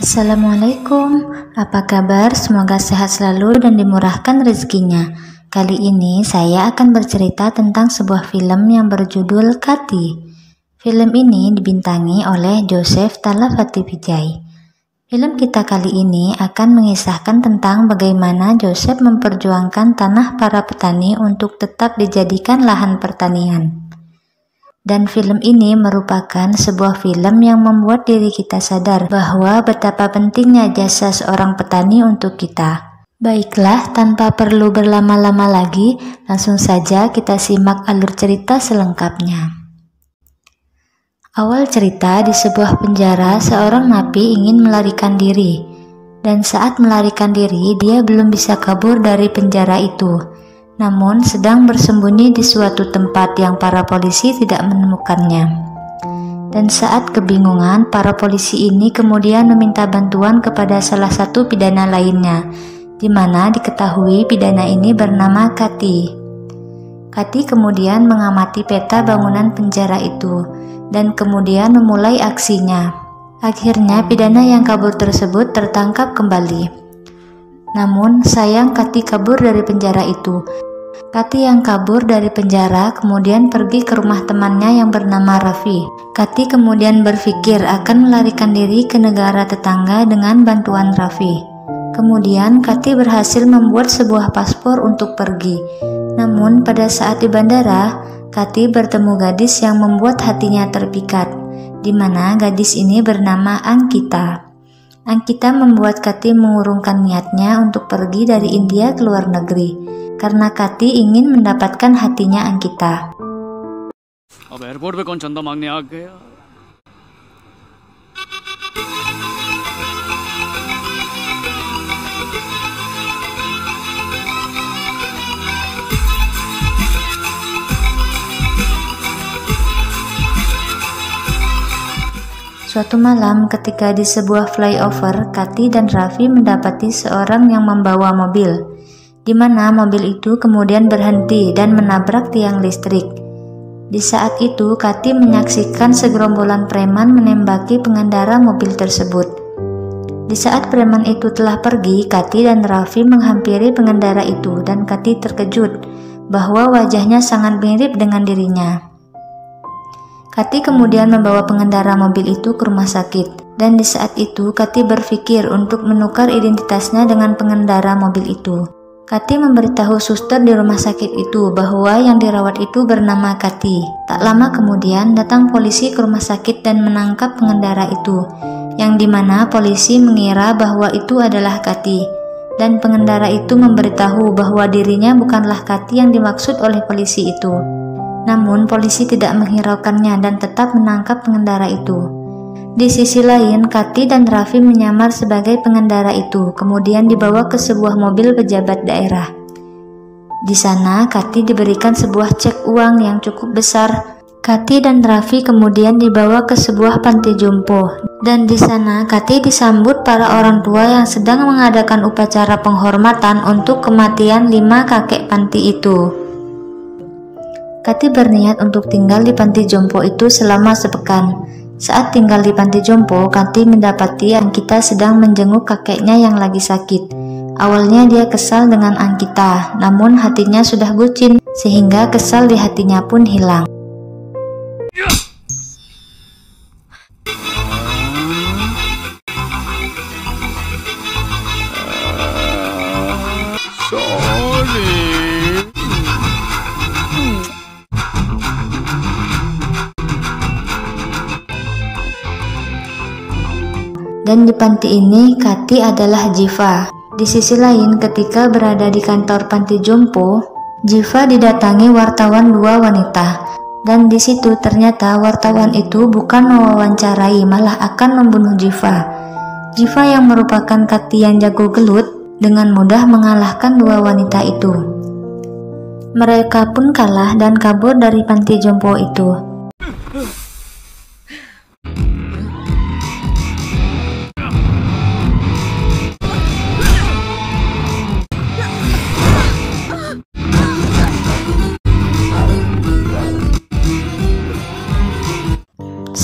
Assalamualaikum, apa kabar? Semoga sehat selalu dan dimurahkan rezekinya. Kali ini saya akan bercerita tentang sebuah film yang berjudul Kati. Film ini dibintangi oleh Joseph Talafati Vijay. Film kita kali ini akan mengisahkan tentang bagaimana Joseph memperjuangkan tanah para petani untuk tetap dijadikan lahan pertanian. Dan film ini merupakan sebuah film yang membuat diri kita sadar bahwa betapa pentingnya jasa seorang petani untuk kita. Baiklah, tanpa perlu berlama-lama lagi, langsung saja kita simak alur cerita selengkapnya. Awal cerita, di sebuah penjara, seorang napi ingin melarikan diri. Dan saat melarikan diri, dia belum bisa kabur dari penjara itu. Namun sedang bersembunyi di suatu tempat yang para polisi tidak menemukannya. Dan saat kebingungan, para polisi ini kemudian meminta bantuan kepada salah satu pidana lainnya, di mana diketahui pidana ini bernama Kati. Kati kemudian mengamati peta bangunan penjara itu, dan kemudian memulai aksinya. Akhirnya pidana yang kabur tersebut tertangkap kembali. Namun sayang Kati kabur dari penjara itu. Kati yang kabur dari penjara kemudian pergi ke rumah temannya yang bernama Raffi. Kati kemudian berpikir akan melarikan diri ke negara tetangga dengan bantuan Raffi. Kemudian Kati berhasil membuat sebuah paspor untuk pergi. Namun pada saat di bandara, Kati bertemu gadis yang membuat hatinya terpikat, di mana gadis ini bernama Ankita. Ankita membuat Kati mengurungkan niatnya untuk pergi dari India ke luar negeri, karena Kati ingin mendapatkan hatinya Ankita. अब एयरपोर्ट पे कौन चंदा मांगने आ गया? Suatu malam ketika di sebuah flyover, Kati dan Raffi mendapati seorang yang membawa mobil, di mana mobil itu kemudian berhenti dan menabrak tiang listrik. Di saat itu, Kati menyaksikan segerombolan preman menembaki pengendara mobil tersebut. Di saat preman itu telah pergi, Kati dan Raffi menghampiri pengendara itu dan Kati terkejut bahwa wajahnya sangat mirip dengan dirinya. Kati kemudian membawa pengendara mobil itu ke rumah sakit, dan di saat itu Kati berpikir untuk menukar identitasnya dengan pengendara mobil itu. Kati memberitahu suster di rumah sakit itu bahwa yang dirawat itu bernama Kati. Tak lama kemudian datang polisi ke rumah sakit dan menangkap pengendara itu, yang dimana polisi mengira bahwa itu adalah Kati, dan pengendara itu memberitahu bahwa dirinya bukanlah Kati yang dimaksud oleh polisi itu. Namun polisi tidak menghiraukannya dan tetap menangkap pengendara itu. Di sisi lain, Kati dan Raffi menyamar sebagai pengendara itu, kemudian dibawa ke sebuah mobil pejabat daerah. Di sana, Kati diberikan sebuah cek uang yang cukup besar. Kati dan Raffi kemudian dibawa ke sebuah panti jompo, dan di sana Kati disambut para orang tua yang sedang mengadakan upacara penghormatan untuk kematian 5 kakek panti itu. Kati berniat untuk tinggal di panti jompo itu selama sepekan. Saat tinggal di panti jompo, Kati mendapati Ankita sedang menjenguk kakeknya yang lagi sakit. Awalnya dia kesal dengan Ankita, namun hatinya sudah bucin, sehingga kesal di hatinya pun hilang. Dan di panti ini, Kati adalah Jiva. Di sisi lain, ketika berada di kantor panti jompo, Jiva didatangi wartawan 2 wanita. Dan di situ ternyata wartawan itu bukan mewawancarai, malah akan membunuh Jiva. Jiva yang merupakan Kati yang jago gelut, dengan mudah mengalahkan 2 wanita itu. Mereka pun kalah dan kabur dari panti jompo itu.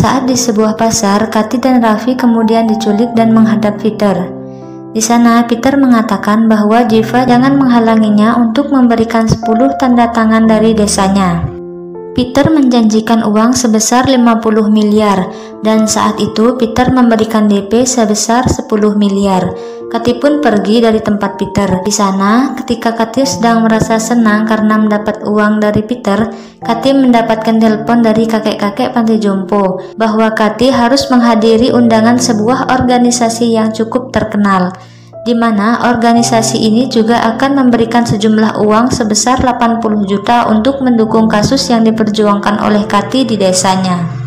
Saat di sebuah pasar, Kathy dan Raffi kemudian diculik dan menghadap Peter. Di sana, Peter mengatakan bahwa Jiva jangan menghalanginya untuk memberikan 10 tanda tangan dari desanya. Peter menjanjikan uang sebesar 50 miliar dan saat itu Peter memberikan DP sebesar 10 miliar. Kathy pun pergi dari tempat Peter. Di sana, ketika Kathy sedang merasa senang karena mendapat uang dari Peter, Kathy mendapatkan telepon dari kakek-kakek panti jompo bahwa Kathy harus menghadiri undangan sebuah organisasi yang cukup terkenal, di mana organisasi ini juga akan memberikan sejumlah uang sebesar 80 juta untuk mendukung kasus yang diperjuangkan oleh Kathy di desanya.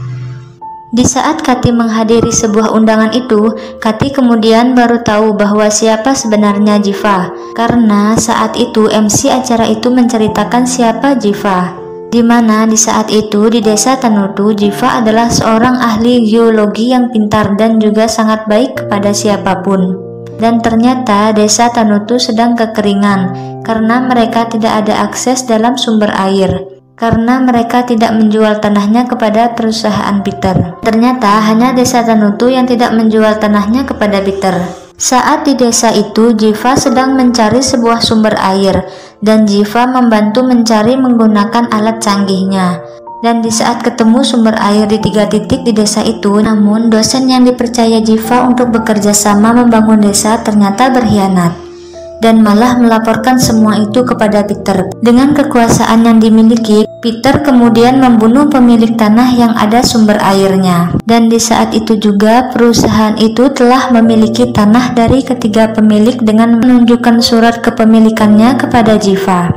Di saat Kathy menghadiri sebuah undangan itu, Kathy kemudian baru tahu bahwa siapa sebenarnya Jiva, karena saat itu MC acara itu menceritakan siapa Jiva. Di mana di saat itu di desa Tanutu, Jiva adalah seorang ahli geologi yang pintar dan juga sangat baik kepada siapapun. Dan ternyata desa Tanutu sedang kekeringan karena mereka tidak ada akses dalam sumber air, karena mereka tidak menjual tanahnya kepada perusahaan Peter. Ternyata hanya desa Tanutu yang tidak menjual tanahnya kepada Peter. Saat di desa itu, Jiva sedang mencari sebuah sumber air, dan Jiva membantu mencari menggunakan alat canggihnya. Dan di saat ketemu sumber air di 3 titik di desa itu, namun dosen yang dipercaya Jiva untuk bekerja sama membangun desa ternyata berkhianat dan malah melaporkan semua itu kepada Peter. Dengan kekuasaan yang dimiliki, Peter kemudian membunuh pemilik tanah yang ada sumber airnya. Dan di saat itu juga perusahaan itu telah memiliki tanah dari ketiga pemilik dengan menunjukkan surat kepemilikannya kepada Jiva.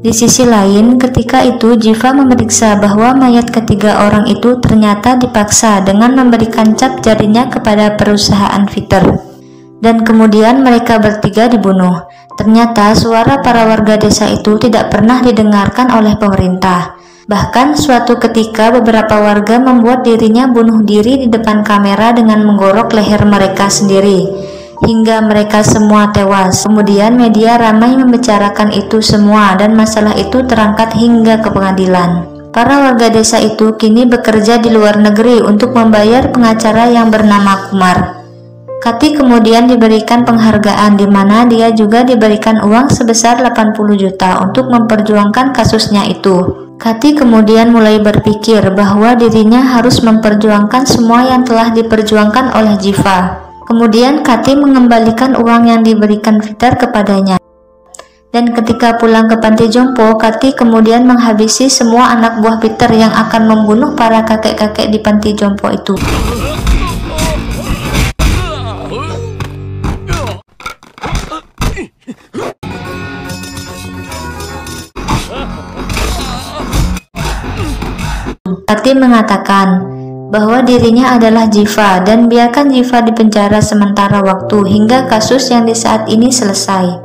Di sisi lain, ketika itu Jiva memeriksa bahwa mayat ketiga orang itu ternyata dipaksa dengan memberikan cap jarinya kepada perusahaan Peter. Dan kemudian mereka bertiga dibunuh. Ternyata suara para warga desa itu tidak pernah didengarkan oleh pemerintah. Bahkan suatu ketika beberapa warga membuat dirinya bunuh diri di depan kamera dengan menggorok leher mereka sendiri, hingga mereka semua tewas. Kemudian media ramai membicarakan itu semua dan masalah itu terangkat hingga ke pengadilan. Para warga desa itu kini bekerja di luar negeri untuk membayar pengacara yang bernama Kumar. Kathy kemudian diberikan penghargaan di mana dia juga diberikan uang sebesar 80 juta untuk memperjuangkan kasusnya itu. Kathy kemudian mulai berpikir bahwa dirinya harus memperjuangkan semua yang telah diperjuangkan oleh Jiva. Kemudian Kathy mengembalikan uang yang diberikan Peter kepadanya. Dan ketika pulang ke panti jompo, Kathy kemudian menghabisi semua anak buah Peter yang akan membunuh para kakek-kakek di panti jompo itu. Kathy mengatakan bahwa dirinya adalah Jiva dan biarkan Jiva dipenjara sementara waktu hingga kasus yang di saat ini selesai.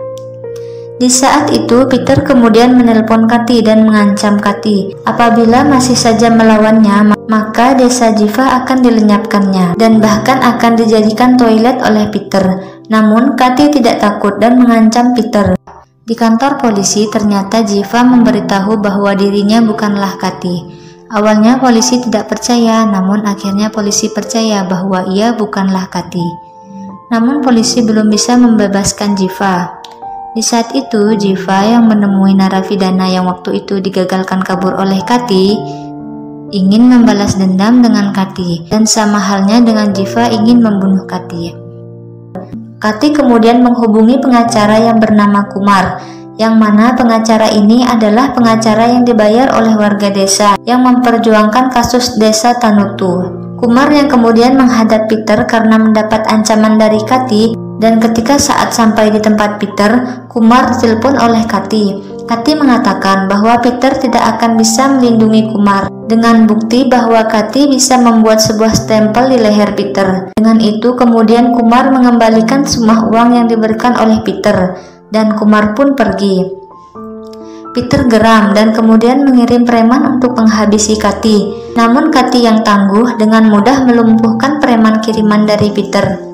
Di saat itu Peter kemudian menelpon Kathy dan mengancam Kathy apabila masih saja melawannya maka desa Jiva akan dilenyapkannya dan bahkan akan dijadikan toilet oleh Peter. Namun Kathy tidak takut dan mengancam Peter. Di kantor polisi ternyata Jiva memberitahu bahwa dirinya bukanlah Kathy. Awalnya polisi tidak percaya, namun akhirnya polisi percaya bahwa ia bukanlah Kathy. Namun polisi belum bisa membebaskan Jiva. Di saat itu, Jiva yang menemui narapidana yang waktu itu digagalkan kabur oleh Kathy, ingin membalas dendam dengan Kathy, dan sama halnya dengan Jiva ingin membunuh Kathy. Kathy kemudian menghubungi pengacara yang bernama Kumar, yang mana pengacara ini adalah pengacara yang dibayar oleh warga desa yang memperjuangkan kasus desa Tanutu. Kumar yang kemudian menghadap Peter karena mendapat ancaman dari Kathy, dan ketika saat sampai di tempat Peter, Kumar ditelepon oleh Kathy. Kathy mengatakan bahwa Peter tidak akan bisa melindungi Kumar dengan bukti bahwa Kathy bisa membuat sebuah stempel di leher Peter. Dengan itu kemudian Kumar mengembalikan semua uang yang diberikan oleh Peter. Dan Kumar pun pergi. Peter geram dan kemudian mengirim preman untuk menghabisi Kathy. Namun Kathy yang tangguh dengan mudah melumpuhkan preman kiriman dari Peter.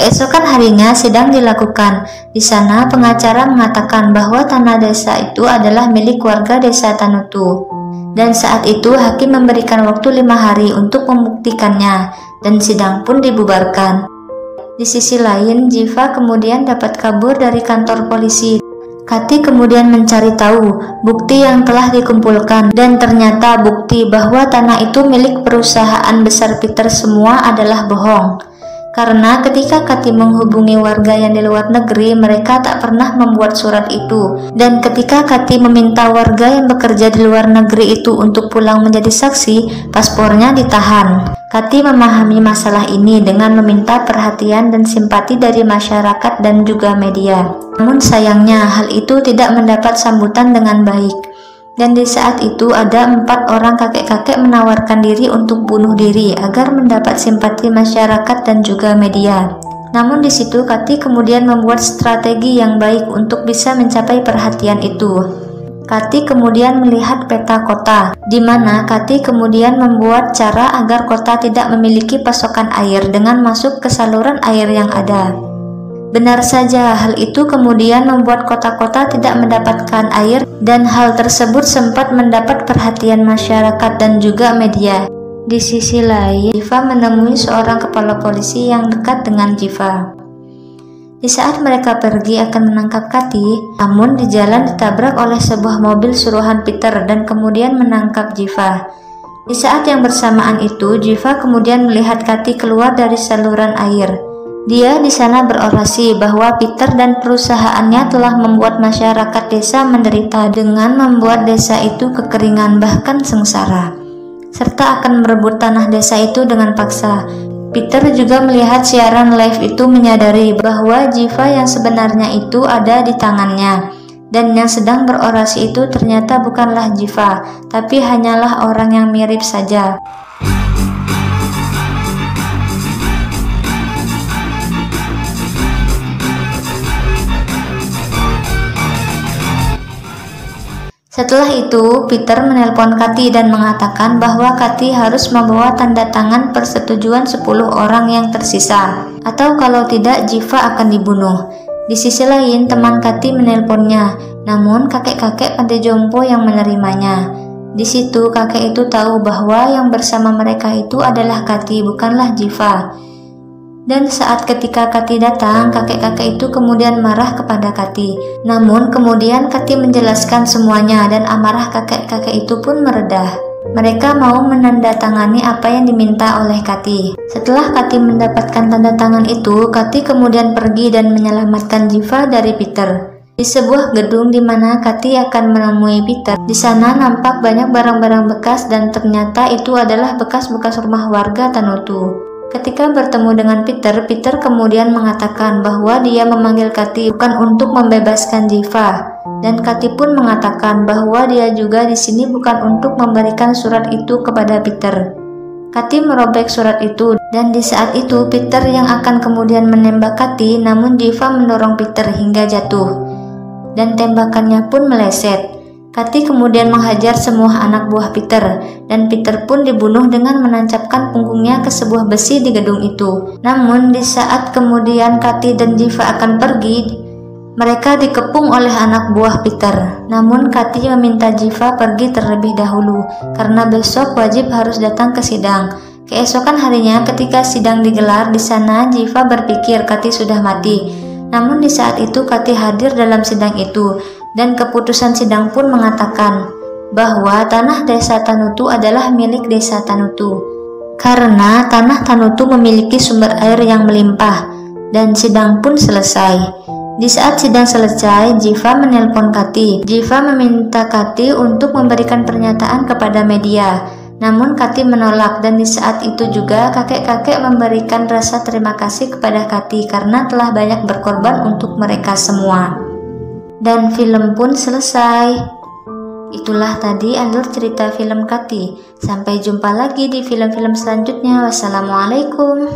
Keesokan harinya sidang dilakukan Di sana pengacara mengatakan bahwa tanah desa itu adalah milik warga desa Tanutu. Dan saat itu hakim memberikan waktu 5 hari untuk membuktikannya dan sidang pun dibubarkan. Di sisi lain, Jiva kemudian dapat kabur dari kantor polisi. Kati kemudian mencari tahu bukti yang telah dikumpulkan dan ternyata bukti bahwa tanah itu milik perusahaan besar Peter semua adalah bohong. Karena ketika Kati menghubungi warga yang di luar negeri, mereka tak pernah membuat surat itu. Dan ketika Kati meminta warga yang bekerja di luar negeri itu untuk pulang menjadi saksi, paspornya ditahan. Kati memahami masalah ini dengan meminta perhatian dan simpati dari masyarakat dan juga media. Namun sayangnya hal itu tidak mendapat sambutan dengan baik. Dan di saat itu ada 4 orang kakek-kakek menawarkan diri untuk bunuh diri agar mendapat simpati masyarakat dan juga media. Namun di situ Kati kemudian membuat strategi yang baik untuk bisa mencapai perhatian itu. Kati kemudian melihat peta kota, di mana Kati kemudian membuat cara agar kota tidak memiliki pasokan air dengan masuk ke saluran air yang ada. Benar saja, hal itu kemudian membuat kota-kota tidak mendapatkan air dan hal tersebut sempat mendapat perhatian masyarakat dan juga media. Di sisi lain, Jiva menemui seorang kepala polisi yang dekat dengan Jiva. Di saat mereka pergi akan menangkap Kati, namun di jalan ditabrak oleh sebuah mobil suruhan Peter dan kemudian menangkap Jiva. Di saat yang bersamaan itu, Jiva kemudian melihat Kati keluar dari saluran air. Dia di sana berorasi bahwa Peter dan perusahaannya telah membuat masyarakat desa menderita dengan membuat desa itu kekeringan bahkan sengsara, serta akan merebut tanah desa itu dengan paksa. Peter juga melihat siaran live itu menyadari bahwa Jiva yang sebenarnya itu ada di tangannya, dan yang sedang berorasi itu ternyata bukanlah Jiva, tapi hanyalah orang yang mirip saja. Setelah itu, Peter menelpon Kati dan mengatakan bahwa Kati harus membawa tanda tangan persetujuan 10 orang yang tersisa, atau kalau tidak Jiva akan dibunuh. Di sisi lain, teman Kati menelponnya, namun kakek-kakek panti jompo yang menerimanya. Di situ kakek itu tahu bahwa yang bersama mereka itu adalah Kati, bukanlah Jiva. Dan saat ketika Kati datang, kakek-kakek itu kemudian marah kepada Kati. Namun kemudian Kati menjelaskan semuanya dan amarah kakek-kakek itu pun meredah. Mereka mau menandatangani apa yang diminta oleh Kati. Setelah Kati mendapatkan tanda tangan itu, Kati kemudian pergi dan menyelamatkan Jiva dari Peter. Di sebuah gedung di mana Kati akan menemui Peter, di sana nampak banyak barang-barang bekas dan ternyata itu adalah bekas-bekas rumah warga Tanutu. Ketika bertemu dengan Peter, Peter kemudian mengatakan bahwa dia memanggil Kati bukan untuk membebaskan Jiva, dan Kati pun mengatakan bahwa dia juga di sini bukan untuk memberikan surat itu kepada Peter. Kati merobek surat itu, dan di saat itu Peter yang akan kemudian menembak Kati, namun Jiva mendorong Peter hingga jatuh, dan tembakannya pun meleset. Kati kemudian menghajar semua anak buah Peter, dan Peter pun dibunuh dengan menancapkan punggungnya ke sebuah besi di gedung itu. Namun di saat kemudian Kati dan Jiva akan pergi, mereka dikepung oleh anak buah Peter. Namun Kati meminta Jiva pergi terlebih dahulu, karena besok wajib harus datang ke sidang. Keesokan harinya ketika sidang digelar di sana, Jiva berpikir Kati sudah mati. Namun di saat itu Kati hadir dalam sidang itu, dan keputusan sidang pun mengatakan bahwa tanah desa Tanutu adalah milik desa Tanutu karena tanah Tanutu memiliki sumber air yang melimpah, dan sidang pun selesai. Di saat sidang selesai, Jiva menelpon Kati. Jiva meminta Kati untuk memberikan pernyataan kepada media, namun Kati menolak, dan di saat itu juga kakek-kakek memberikan rasa terima kasih kepada Kati karena telah banyak berkorban untuk mereka semua. Dan film pun selesai. Itulah tadi alur cerita film Kati. Sampai jumpa lagi di film-film selanjutnya. Wassalamualaikum.